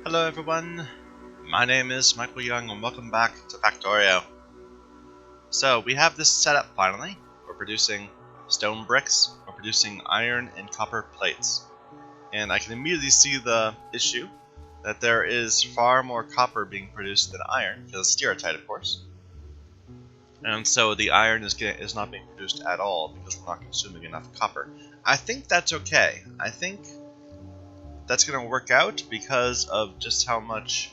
Hello everyone, my name is Michael Young and welcome back to Factorio. So we have this set up finally. We're producing stone bricks, we're producing iron and copper plates. And I can immediately see the issue that there is far more copper being produced than iron, because it's stereotype of course. And so the iron is not being produced at all because we're not consuming enough copper. I think that's okay. I think that's going to work out because of just how much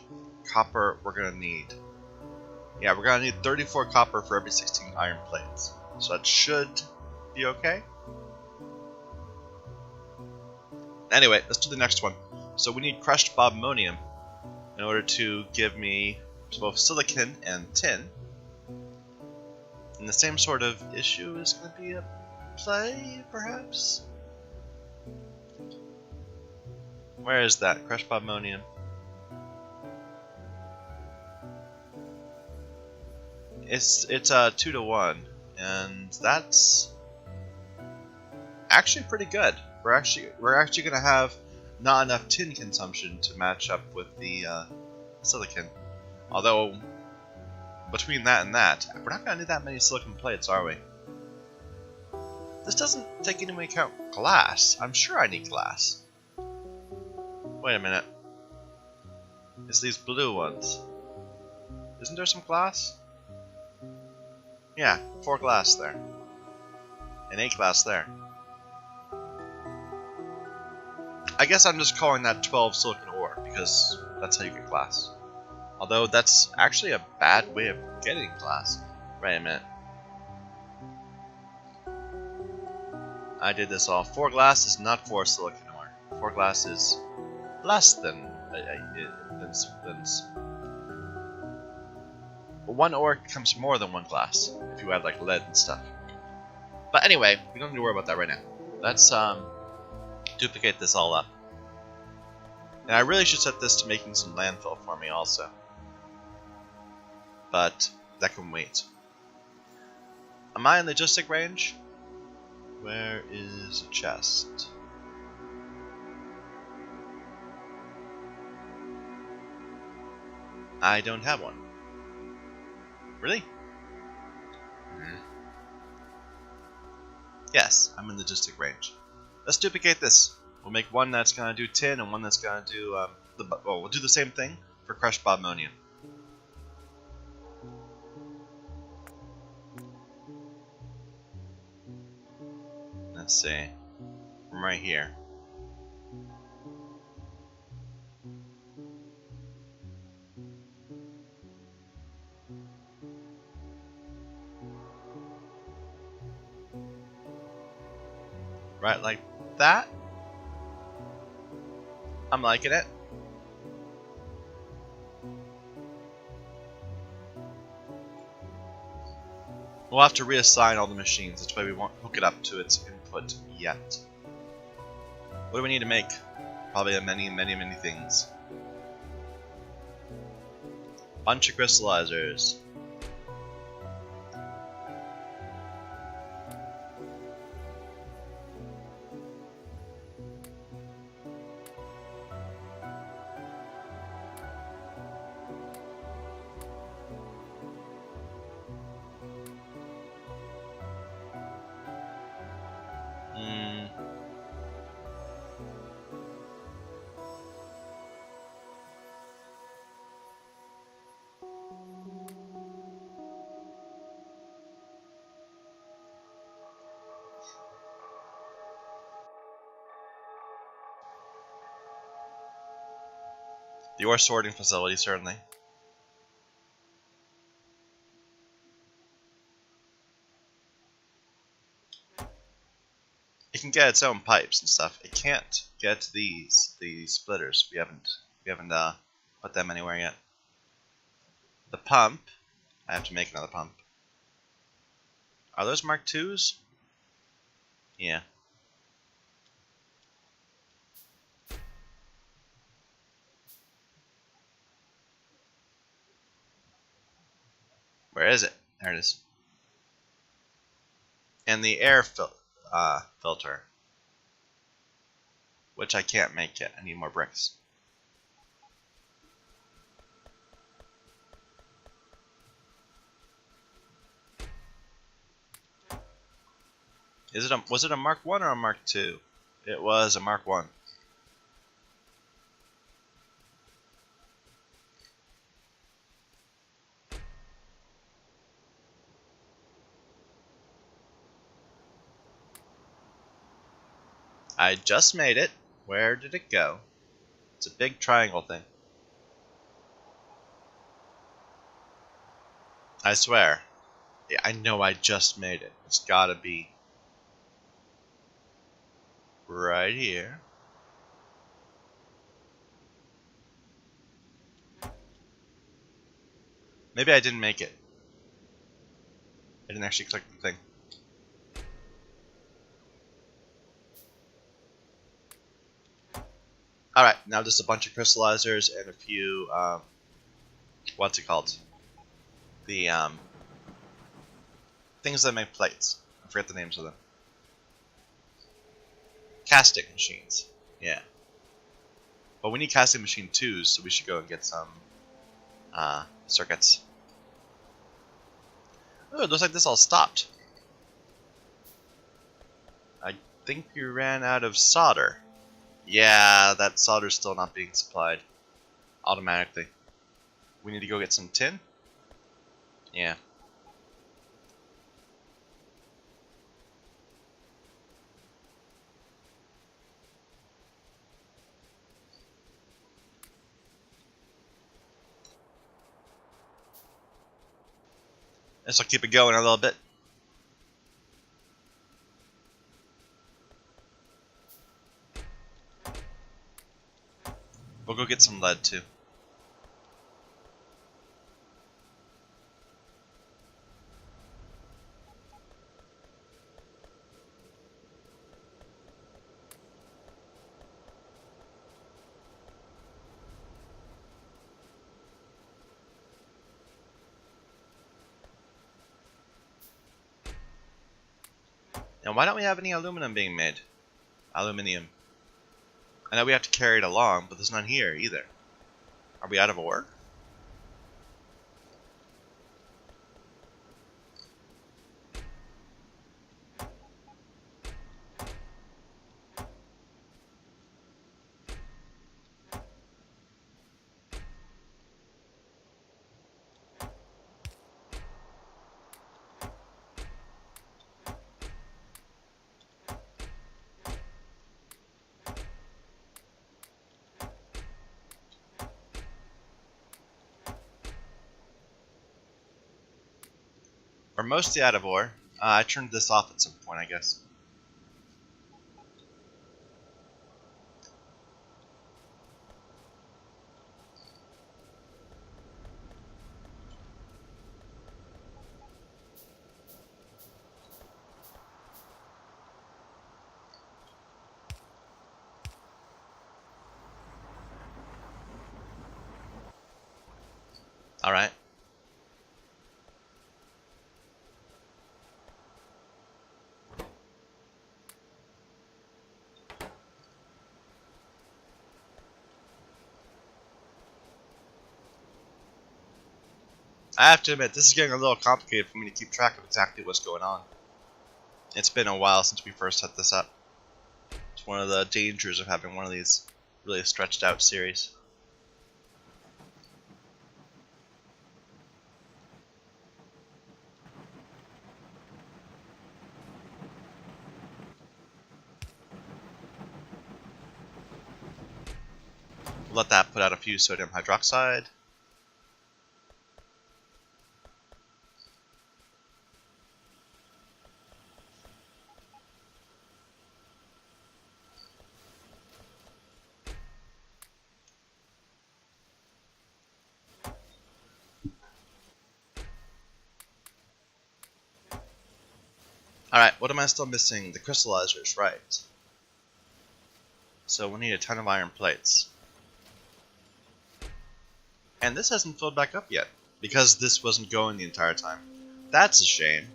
copper we're going to need. Yeah, we're going to need 34 copper for every 16 iron plates. So that should be okay. Anyway, let's do the next one. So we need crushed bobmonium in order to give me both silicon and tin. And the same sort of issue is going to be at play, perhaps? Where is that? Crushed bobmonium. It's 2 to 1, and that's actually pretty good. We're actually gonna have not enough tin consumption to match up with the silicon. Although between that and that, we're not gonna need that many silicon plates, are we? This doesn't take into account glass. I'm sure I need glass. Wait a minute. It's these blue ones. Isn't there some glass? Yeah, 4 glass there. And 8 glass there. I guess I'm just calling that 12 silicon ore, because that's how you get glass. Although that's actually a bad way of getting glass. Wait a minute. I did this all. 4 glass is not 4 silicon ore. 4 glass is less than 1 ore becomes more than 1 glass if you add like lead and stuff. But anyway, we don't need to worry about that right now. Let's duplicate this all up. And I really should set this to making some landfill for me also. But that can wait. Am I in the logistic range? Where is a chest? I don't have one. Really? Yes, I'm in the logistic range. Let's duplicate this. We'll make one that's gonna do tin and one that's gonna do we'll do the same thing for crushed bobmonium. Let's see. From right here. Right like that. I'm liking it. We'll have to reassign all the machines. That's why we won't hook it up to its input yet. What do we need to make? Probably many things. Bunch of crystallizers. The ore sorting facility, certainly. It can get its own pipes and stuff. It can't get these splitters. We haven't put them anywhere yet. The pump. I have to make another pump. Are those Mark IIs? Yeah. Where is it? There it is. And the air filter, which I can't make yet. I need more bricks. Was it a Mark 1 or a Mark 2? It was a Mark 1. I just made it. Where did it go? It's a big triangle thing. I swear. Yeah, I know I just made it. It's gotta be right here. Maybe I didn't make it. I didn't actually click the thing. Alright, now just a bunch of crystallizers and a few, what's it called? The, things that make plates. I forget the names of them. Casting machines. Yeah. But we need casting machine 2s, so we should go and get some, circuits. Oh, it looks like this all stopped. I think we ran out of solder. Yeah, that solder's still not being supplied automatically. We need to go get some tin? Yeah. Guess I'll keep it going a little bit. We'll go get some lead too. And why don't we have any aluminum being made? Aluminium. I know we have to carry it along, but there's none here either. Are we out of ore? We're mostly out of ore. I turned this off at some point, I guess. Alright. I have to admit, this is getting a little complicated for me to keep track of exactly what's going on. It's been a while since we first set this up. It's one of the dangers of having one of these really stretched out series. We'll let that put out a few sodium hydroxide. Alright, what am I still missing? The crystallizers, right. So we need a ton of iron plates. And this hasn't filled back up yet, because this wasn't going the entire time. That's a shame.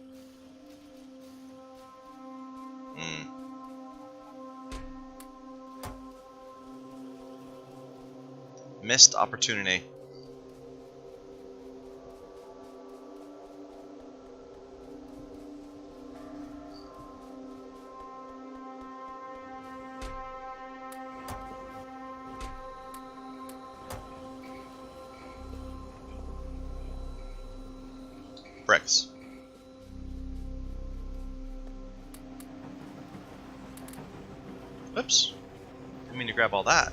Missed opportunity. bricks. Oops. Didn't mean to grab all that.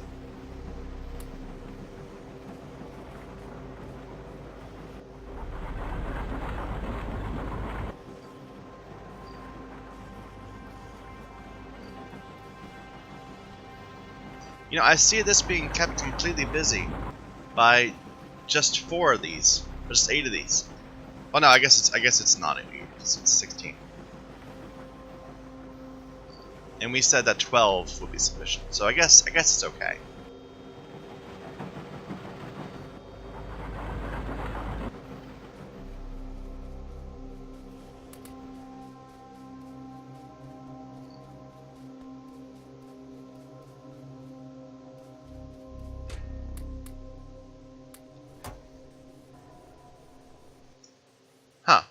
You know, I see this being kept completely busy by just 4 of these, or just 8 of these. Oh no, I guess it's not 8. It's 16. And we said that 12 would be sufficient, so I guess it's okay. Huh.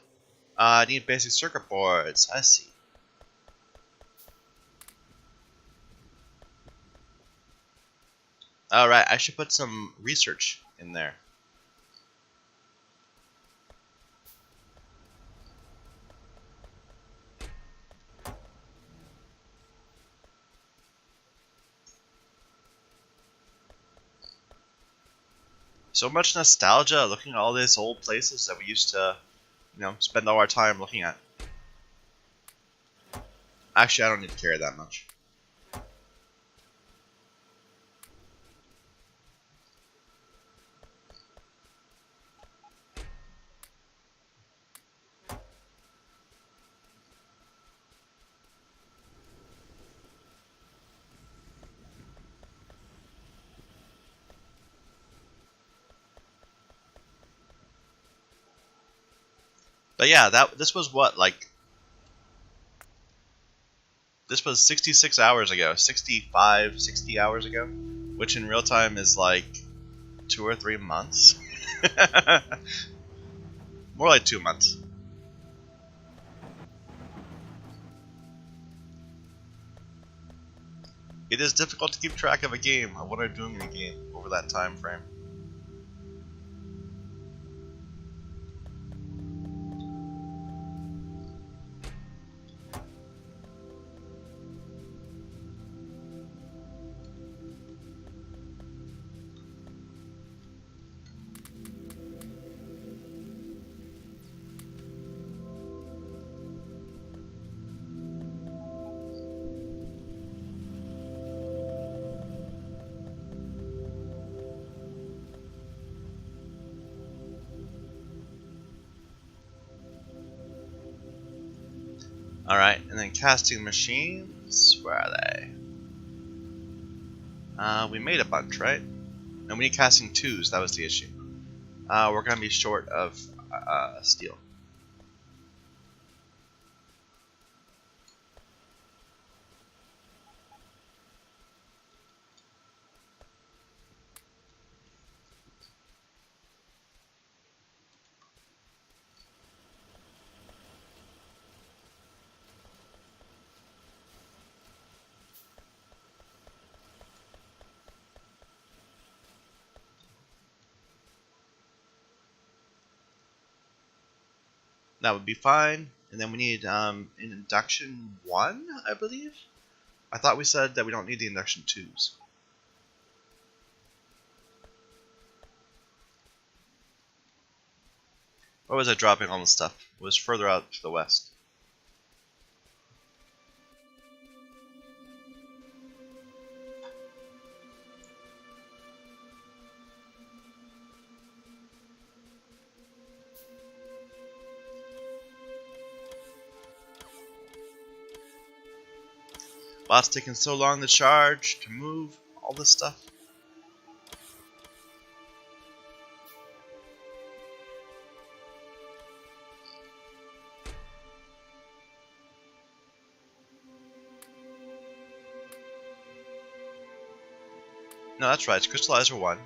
I need basic circuit boards. I see. Alright, I should put some research in there. So much nostalgia looking at all these old places that we used to, you know, spend all our time looking at. Actually, I don't need to carry that much. But yeah, this was what, like, this was 66 hours ago, 65, 60 hours ago, which in real time is like 2 or 3 months. More like 2 months. It is difficult to keep track of a game, of what I'm doing in a game over that time frame. Alright, and then casting machines, where are they? We made a bunch, right? And we need casting 2s, that was the issue. We're going to be short of steel. That would be fine. And then we need an induction 1, I believe? I thought we said that we don't need the induction 2s. Or was I dropping all the stuff? It was further out to the west. Wow, it's taking so long to charge, to move, all this stuff. No, that's right, it's crystallizer 1.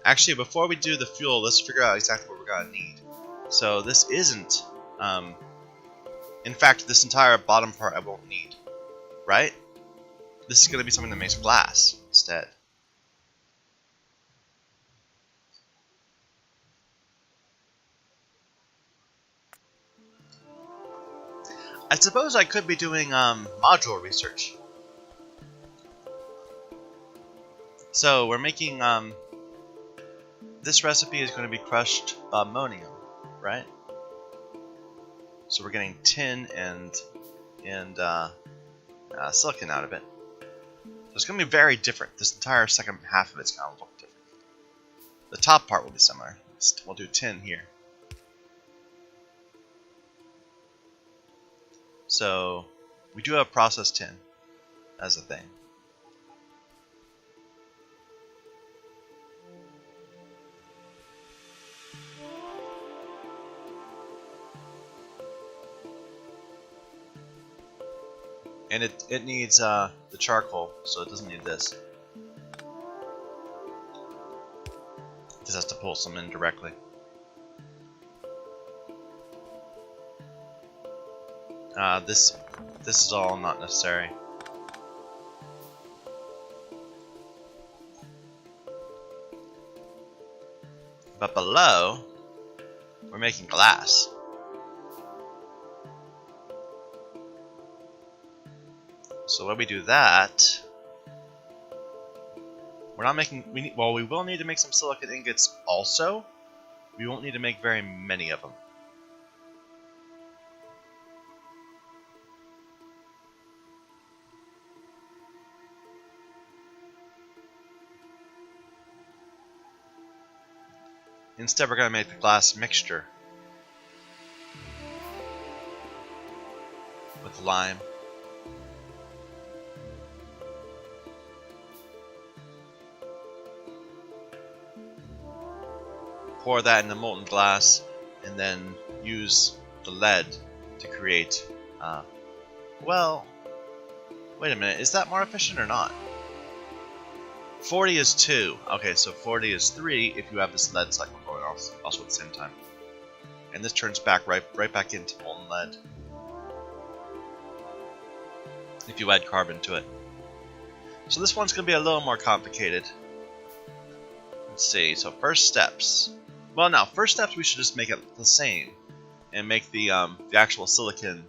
Actually, before we do the fuel, let's figure out exactly what we're gonna need. So this isn't, in fact, this entire bottom part I won't need, right? This is gonna be something that makes glass instead. I suppose I could be doing module research. So we're making this recipe is going to be crushed ammonium, right? So we're getting tin and silicon out of it. So it's going to be very different. This entire second half of it's going to look different. The top part will be similar. We'll do tin here. So we do have processed tin as a thing. And it needs the charcoal, so it doesn't need this. It just has to pull some in directly. This is all not necessary. But below, we're making glass. So when we do that, we're not making. We will need to make some silicon ingots also. We won't need to make very many of them. Instead, we're going to make the glass mixture with lime. Pour that in the molten glass, and then use the lead to create. Well, wait a minute. Is that more efficient or not? 40 is 2. Okay, so 40 is 3 if you have this lead cycle going also at the same time. And this turns back right back into molten lead if you add carbon to it. So this one's going to be a little more complicated. Let's see. So first steps. Well, now first steps we should just make it the same and make the actual silicon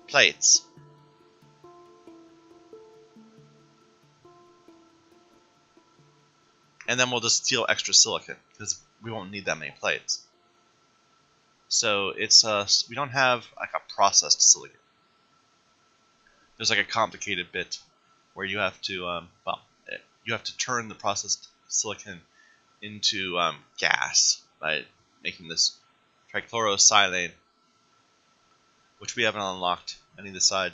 plates. And then we'll just steal extra silicon because we won't need that many plates. So it's we don't have like a processed silicon. There's like a complicated bit where you have to you have to turn the processed silicon into gas by making this trichlorosilane, which we haven't unlocked on either side.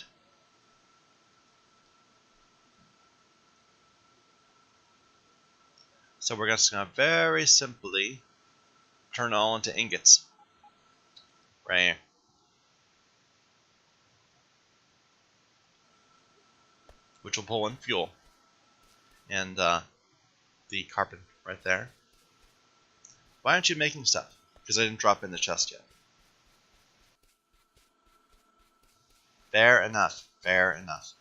So we're just going to very simply turn it all into ingots. Right here. Which will pull in fuel. And the carbon right there. Why aren't you making stuff? Because I didn't drop in the chest yet. Fair enough. Fair enough.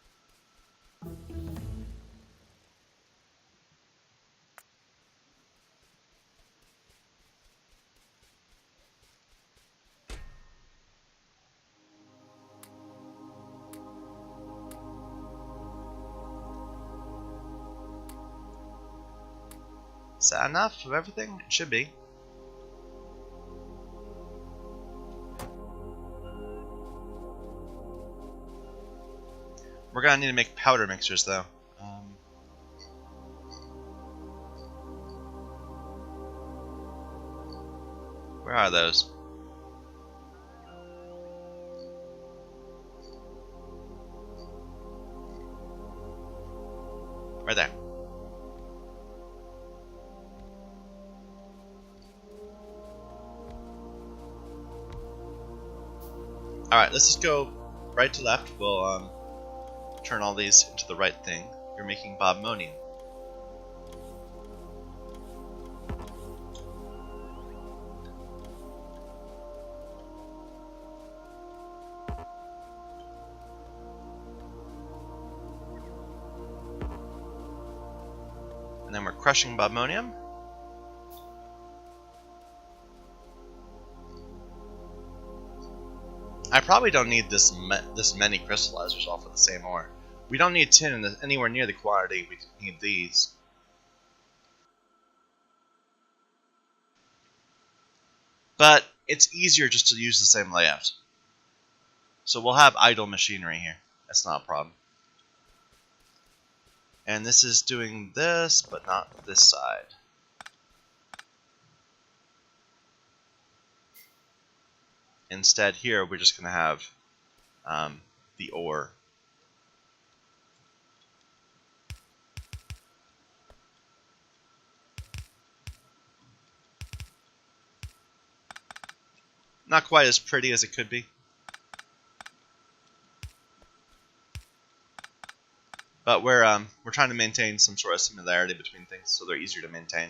Is that enough of everything? It should be. We're gonna need to make powder mixers though. Where are those? Right there. Alright, let's just go right to left. We'll turn all these into the right thing. You're making bobmonium. And then we're crushing bobmonium. I probably don't need this many crystallizers off of the same ore. We don't need tin in anywhere near the quantity we need these. But it's easier just to use the same layout. So we'll have idle machinery here. That's not a problem. And this is doing this, but not this side. Instead, here we're just going to have the ore. Not quite as pretty as it could be. But we're trying to maintain some sort of similarity between things so they're easier to maintain.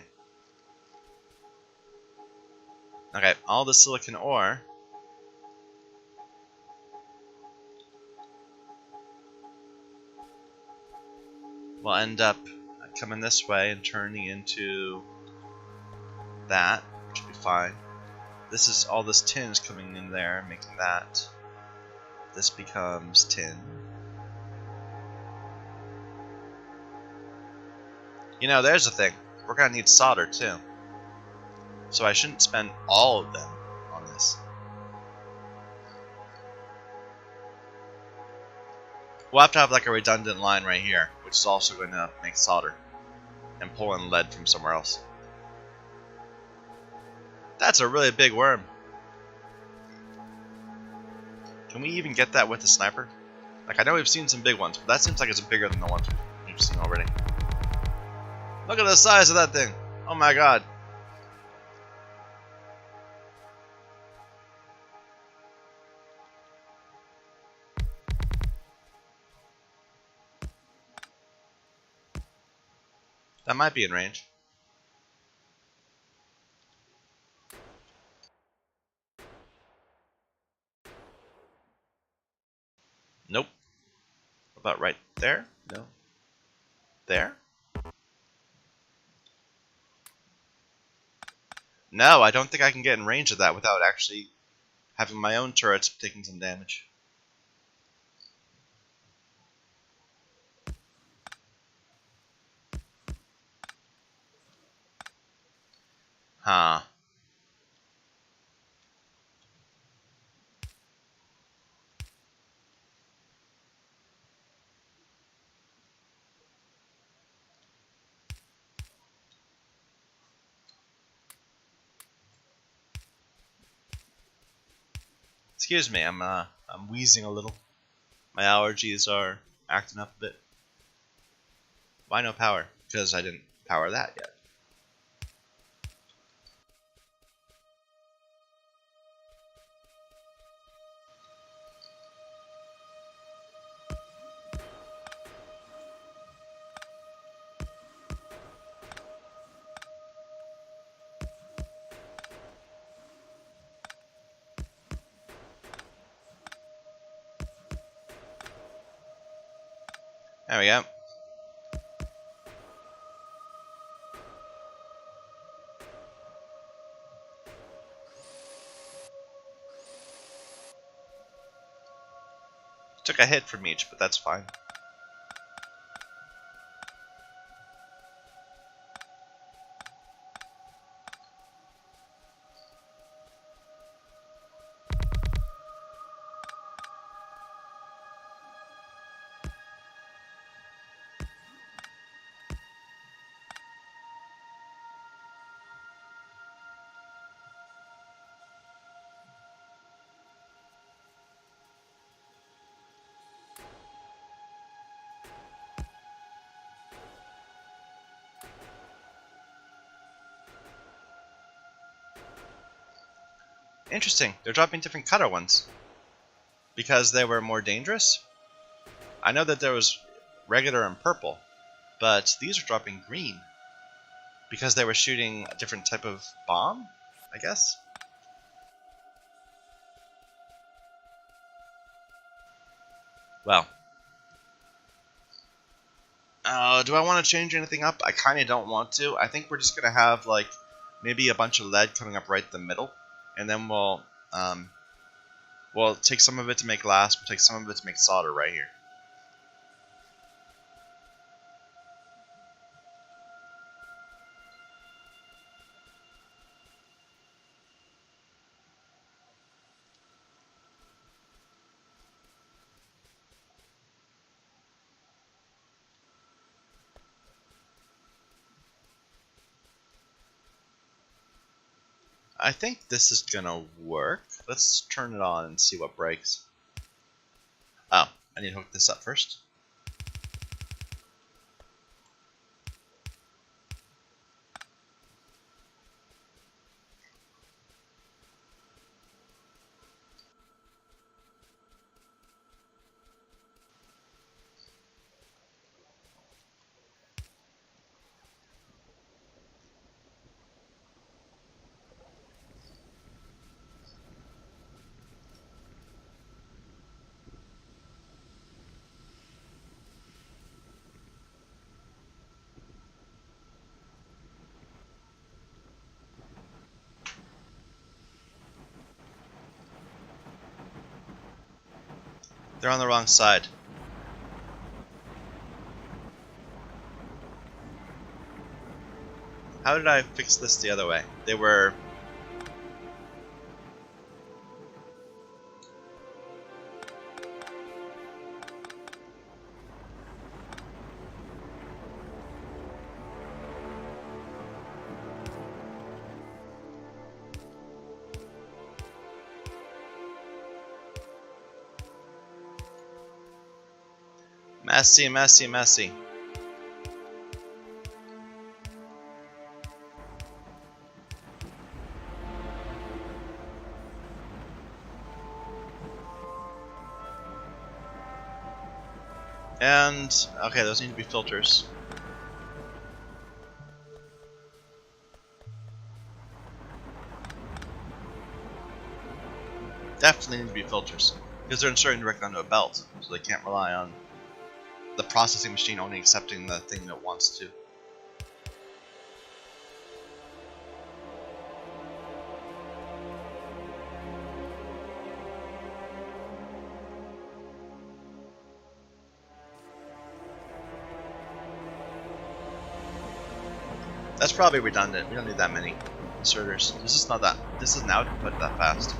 Okay, all the silicon ore will end up coming this way and turning into that, which will be fine. This is all this tin is coming in there, making that. This becomes tin. You know, there's the thing. We're gonna need solder too. So I shouldn't spend all of them on this. We'll have to have like a redundant line right here, which is also going to make solder and pull in lead from somewhere else. That's a really big worm. Can we even get that with the sniper? Like, I know we've seen some big ones, but that seems like it's bigger than the ones we've seen already. Look at the size of that thing. Oh my god. That might be in range. Nope. About right there? No. There? No, I don't think I can get in range of that without actually having my own turrets taking some damage. Huh. Excuse me, I'm wheezing a little. My allergies are acting up a bit. Why no power? Because I didn't power that yet. There we go. Took a hit from each, but that's fine. Interesting. They're dropping different color ones. Because they were more dangerous? I know that there was regular and purple, but these are dropping green. Because they were shooting a different type of bomb, I guess? Well. Do I want to change anything up? I kind of don't want to. I think we're just going to have, like, maybe a bunch of lead coming up right in the middle. And then we'll take some of it to make glass. We'll take some of it to make solder right here. I think this is gonna work. Let's turn it on and see what breaks. Oh, I need to hook this up first. They're on the wrong side. How did I fix this the other way? They were... messy, messy, messy. And, okay, those need to be filters. Definitely need to be filters. Because they're inserting directly onto a belt, so they can't rely on the processing machine only accepting the thing that it wants to. That's probably redundant. We don't need that many inserters. This is not that. This isn't output that fast.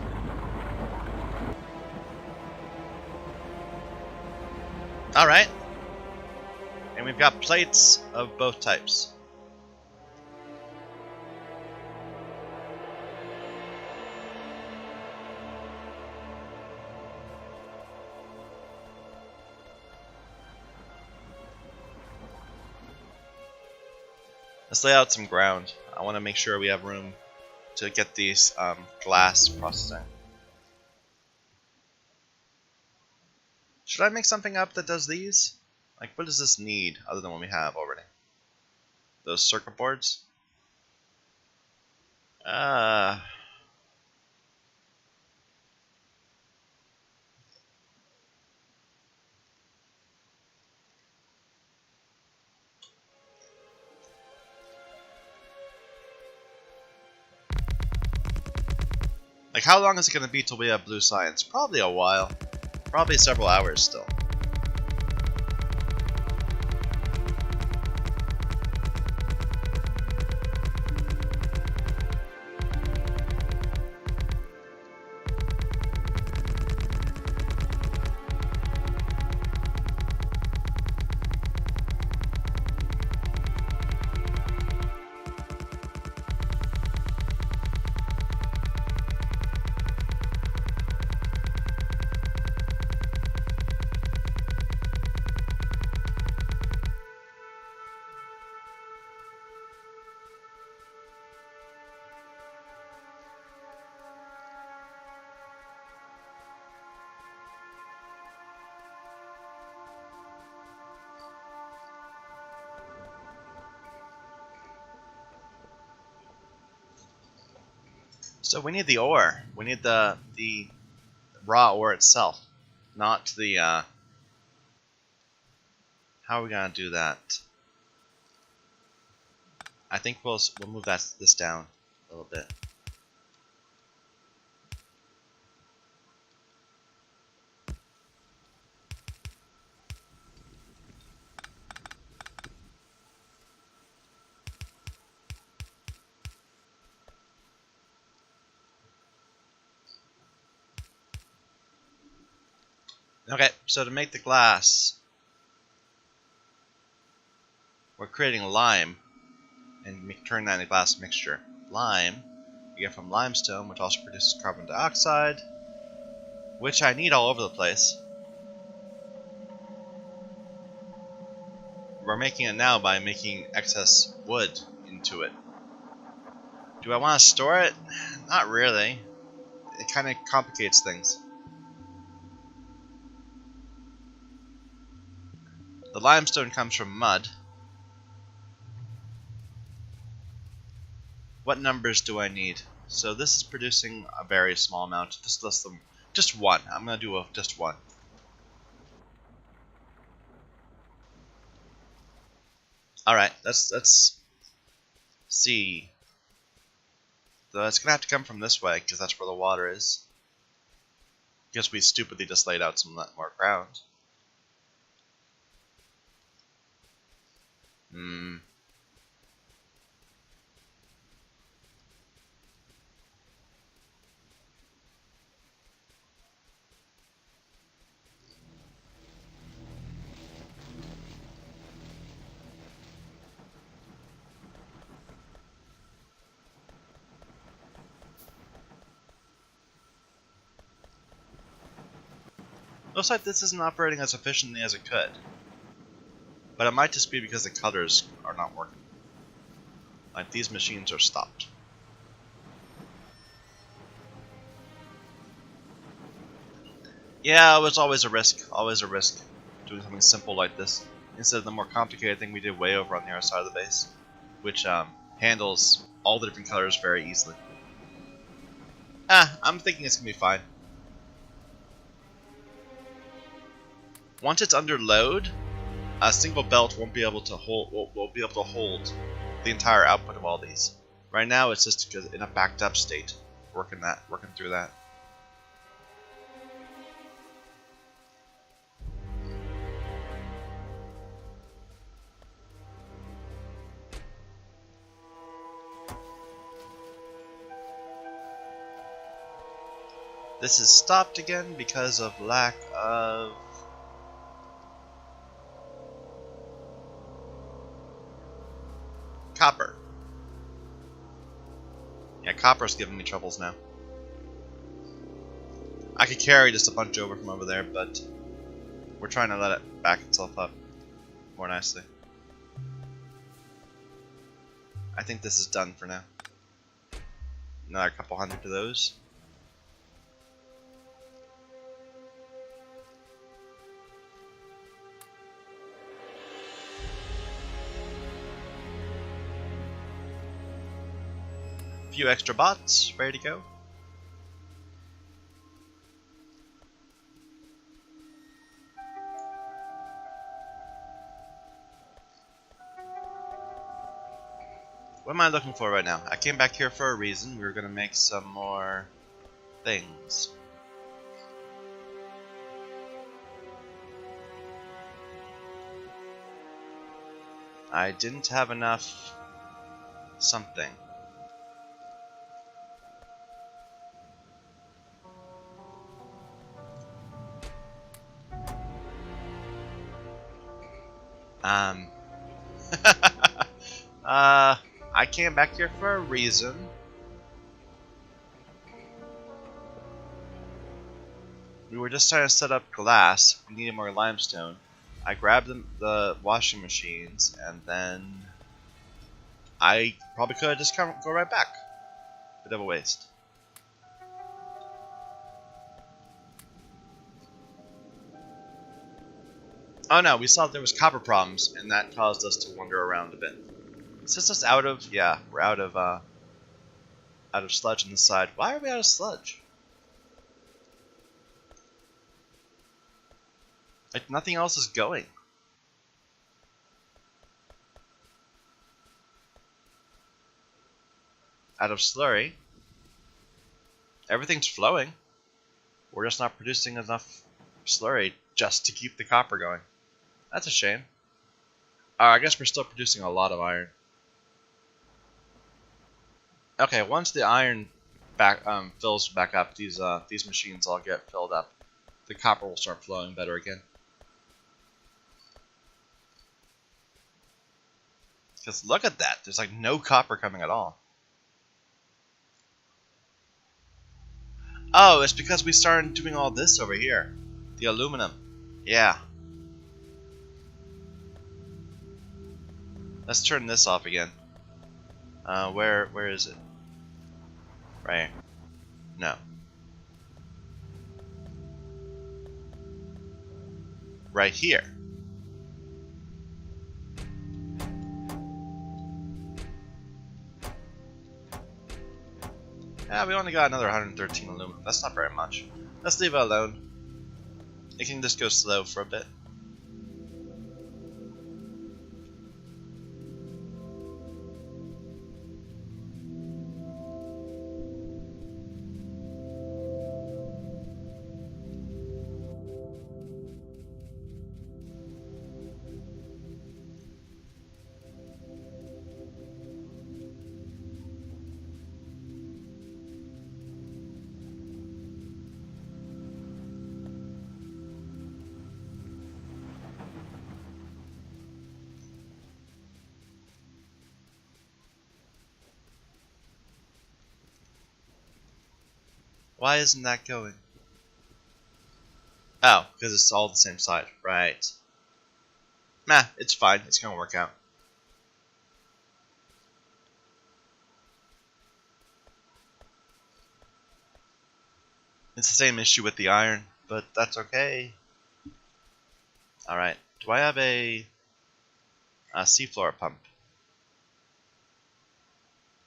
All right. And we've got plates of both types. Let's lay out some ground. I want to make sure we have room to get these glass processing. Should I make something up that does these? Like, what does this need other than what we have already? Those circuit boards? Like, how long is it going to be till we have blue science? Probably a while. Probably several hours still. So we need the ore. We need the raw ore itself, not the How are we gonna do that? I think we'll move this down a little bit. Okay, so to make the glass, we're creating lime and turn that into glass mixture. Lime, you get from limestone, which also produces carbon dioxide, which I need all over the place. We're making it now by making excess wood into it. Do I want to store it? Not really. It kind of complicates things. The limestone comes from mud. What numbers do I need? So this is producing a very small amount. Just less than just one. I'm gonna do just one. All right. Let's see. So it's gonna have to come from this way because that's where the water is. Because we stupidly just laid out some more ground. Looks like this isn't operating as efficiently as it could. But it might just be because the cutters are not working. Like these machines are stopped. Yeah, it was always a risk doing something simple like this instead of the more complicated thing we did way over on the other side of the base, which handles all the different colors very easily. I'm thinking it's gonna be fine. Once it's under load, a single belt won't be able to hold. Will be able to hold the entire output of all these. Right now, it's just in a backed up state, working through that. This is stopped again because of lack of copper. Yeah, copper's giving me troubles now. I could carry just a bunch over from over there, but we're trying to let it back itself up more nicely. I think this is done for now. Another couple hundred of those. Few extra bots ready to go. What am I looking for right now? I came back here for a reason. We were gonna make some more things. I didn't have enough something. I came back here for a reason. We were just trying to set up glass. We needed more limestone. I grabbed the washing machines, and then I probably could have just go right back. Bit of a waste. Oh no, we saw there was copper problems, and that caused us to wander around a bit. Is this just out of? Yeah, we're out of sludge on the side. Why are we out of sludge? Like nothing else is going. out of slurry. Everything's flowing. We're just not producing enough slurry just to keep the copper going. That's a shame. I guess we're still producing a lot of iron. Okay, once the iron fills back up, these machines all get filled up. The copper will start flowing better again. Because look at that, there's like no copper coming at all. Oh, it's because we started doing all this over here. The aluminum. Yeah. Let's turn this off again. Where is it? Right here. No. Right here. Yeah, we only got another 113 aluminum. That's not very much. Let's leave it alone. It can just go slow for a bit. Why isn't that going? Oh, because it's all the same side. Right. Nah, it's fine. It's gonna work out. It's the same issue with the iron, but that's okay. Alright. Do I have a seafloor pump?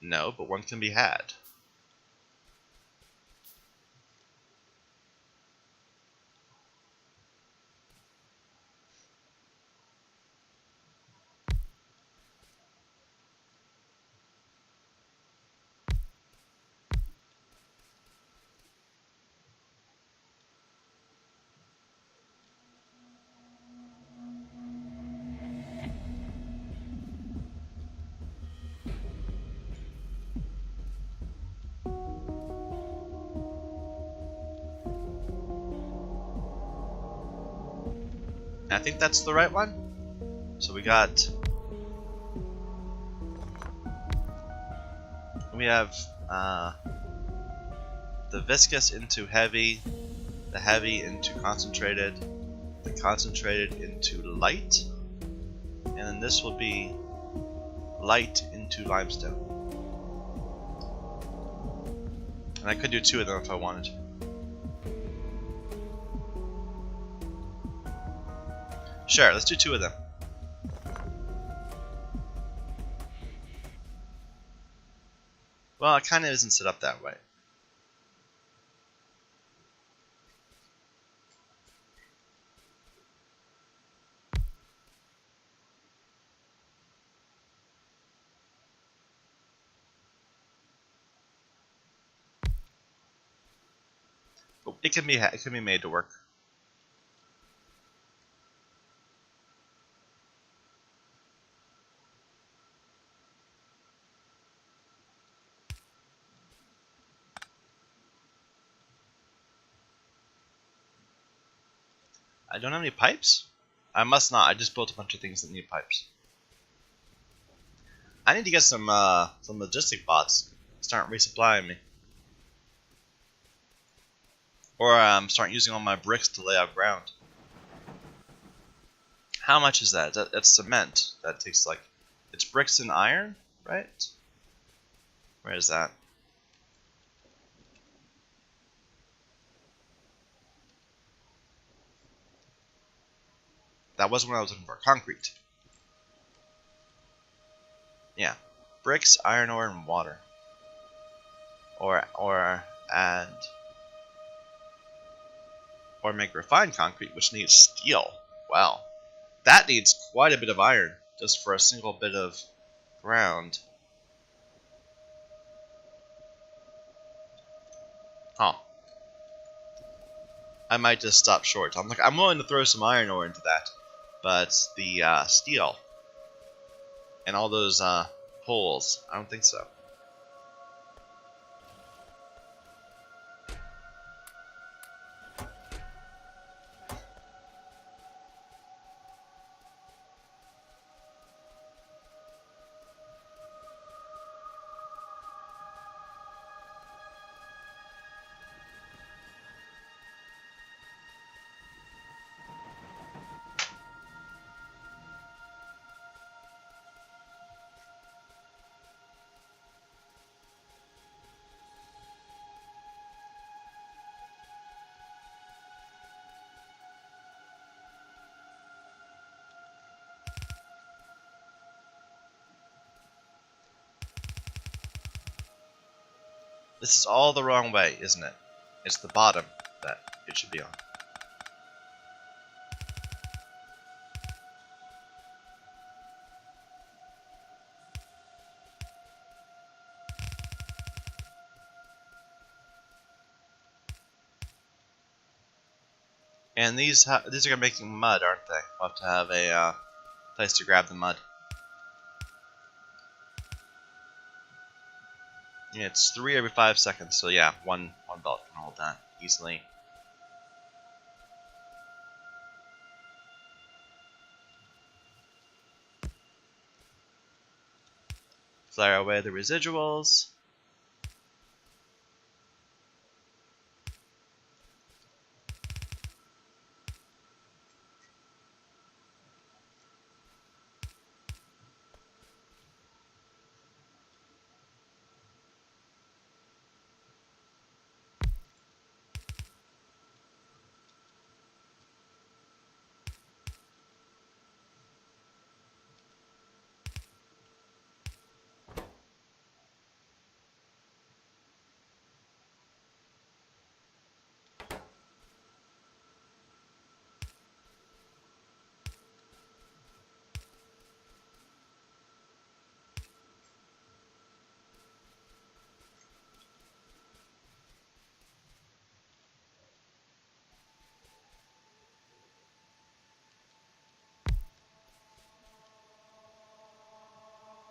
No, but one can be had. I think that's the right one. So we have the viscous into heavy, the heavy into concentrated, the concentrated into light, and then this will be light into limestone. And I could do two of them if I wanted. Sure, let's do two of them. Well, it kind of isn't set up that way. But it can be made to work. I don't have any pipes? I must not. I just built a bunch of things that need pipes. I need to get some logistic bots. Start resupplying me. Or start using all my bricks to lay out ground. How much is that? That's cement. That takes like... It's bricks and iron, right? Where is that? That wasn't what I was looking for. Concrete. Yeah. Bricks, iron ore, and water. Or make refined concrete, which needs steel. Wow. That needs quite a bit of iron just for a single bit of ground. Huh. I might just stop short. I'm willing to throw some iron ore into that, but the steel and all those poles, I don't think so. This is all the wrong way, isn't it? It's the bottom that it should be on. And these are gonna be making mud, aren't they? We'll have to have a place to grab the mud. Yeah, it's 3 every 5 seconds, so yeah, one belt can hold that easily. Flare away the residuals.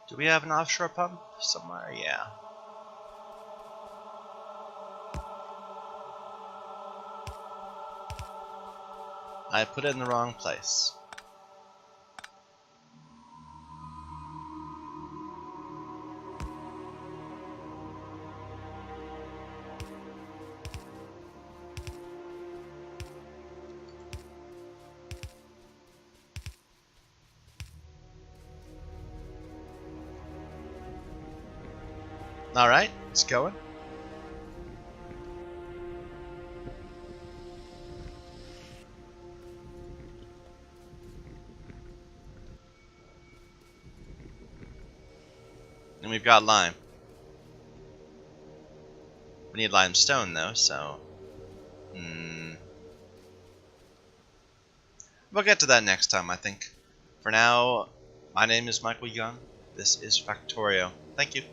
Do we have an offshore pump somewhere? Yeah. I put it in the wrong place. Alright, it's going. And we've got lime. We need limestone though, so... We'll get to that next time, I think. For now, my name is Michael Young. This is Factorio. Thank you.